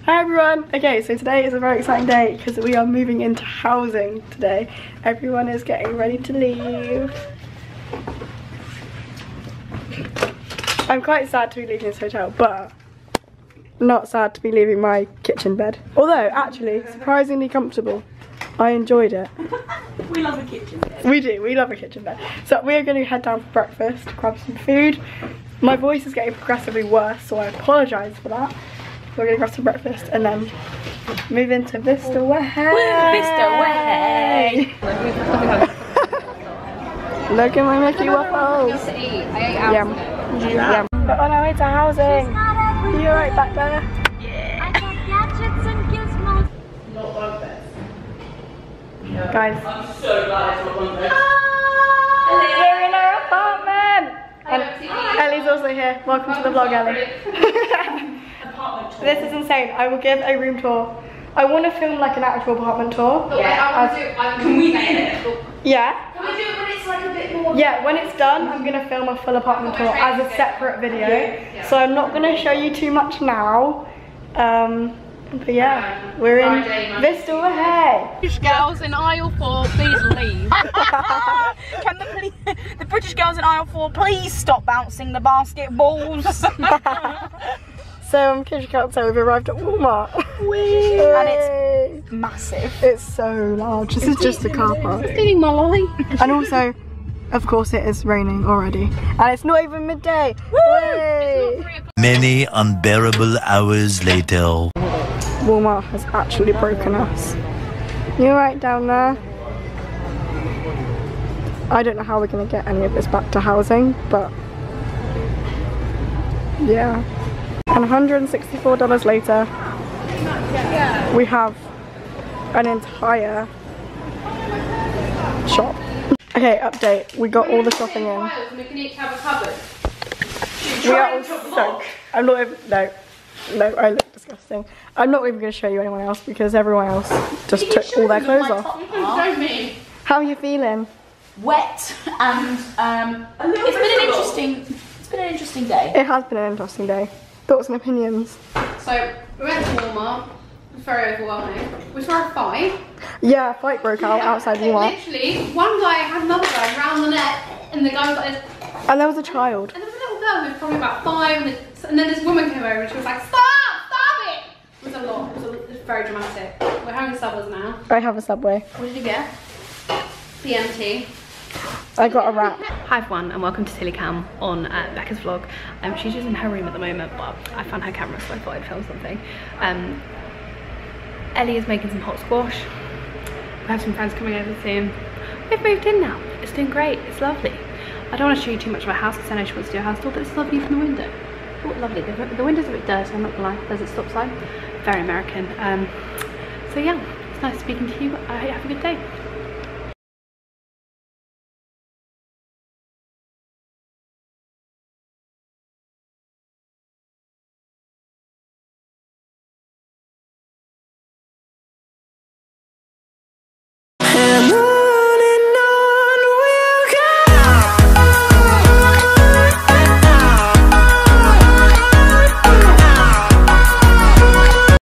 Hi everyone! Okay, so today is a very exciting day because we are moving into housing today. Everyone is getting ready to leave. I'm quite sad to be leaving this hotel, but not sad to be leaving my kitchen bed. Although, actually, surprisingly comfortable. I enjoyed it. We love a kitchen bed. We do, we love a kitchen bed. So we are going to head down for breakfast, grab some food. My voice is getting progressively worse, so I apologise for that. We're going to grab some breakfast and then move into Vista Way. Vista Way. Look at my Mickey waffles. Yum. Yum. We're on our way to housing. Are you alright back there? Yeah. Guys. I'm so glad it's not one of those. We're in our apartment. And Ellie's also here. Welcome to the vlog, Ellie. This is insane. I will give a room tour. I want to film like an actual apartment tour. Yeah, can we do it? Yeah. Can we do it when it's like a bit more? Yeah, when it's done, I'm going to film a full apartment tour as a separate video. So I'm not going to show you too much now. But yeah, we're in Vista Way. British girls in aisle 4, please leave. Can the British girls in aisle 4 please stop bouncing the basketballs? So in case you can't tell, we've arrived at Walmart. And it's massive. It's so large. This is just a car park. Stealing my lolly. And also, of course, it is raining already. And it's not even midday. Many unbearable hours later. Walmart has actually broken us. You right down there? I don't know how we're going to get any of this back to housing, but yeah. And $164 later, we have an entire shop. Okay, update. We got all the shopping in. We can each have a cupboard. We are all so. I'm not even. No, I look disgusting. I'm not even going to show you anyone else because everyone else just took all their clothes off. Show me. How are you feeling? Wet and it's been an interesting day. It has been an interesting day. Thoughts and opinions? So, we went to Walmart. It was very overwhelming. We saw a fight. Yeah, a fight broke out outside Walmart. Literally, one guy had another guy round the neck, and the guy was like this. And there was a child. And there was a little girl who was probably about 5, and then this woman came over and she was like, stop it! It was a lot. It was very dramatic. We're having Subways now. I have a Subway. What did you get? BMT. I got a wrap. Hi everyone and welcome to Tillycam on Becca's vlog. She's just in her room at the moment, but I found her camera so I thought I'd film something. Ellie is making some hot squash. We have some friends coming over soon. We've moved in now. It's doing great. It's lovely. I don't want to show you too much of our house because I know she wants to do a house tour, but it's lovely from the window. Oh, lovely. The window's a bit dirty, I'm not gonna lie. There's a stop sign. Very American. So yeah, it's nice speaking to you. I hope you have a good day.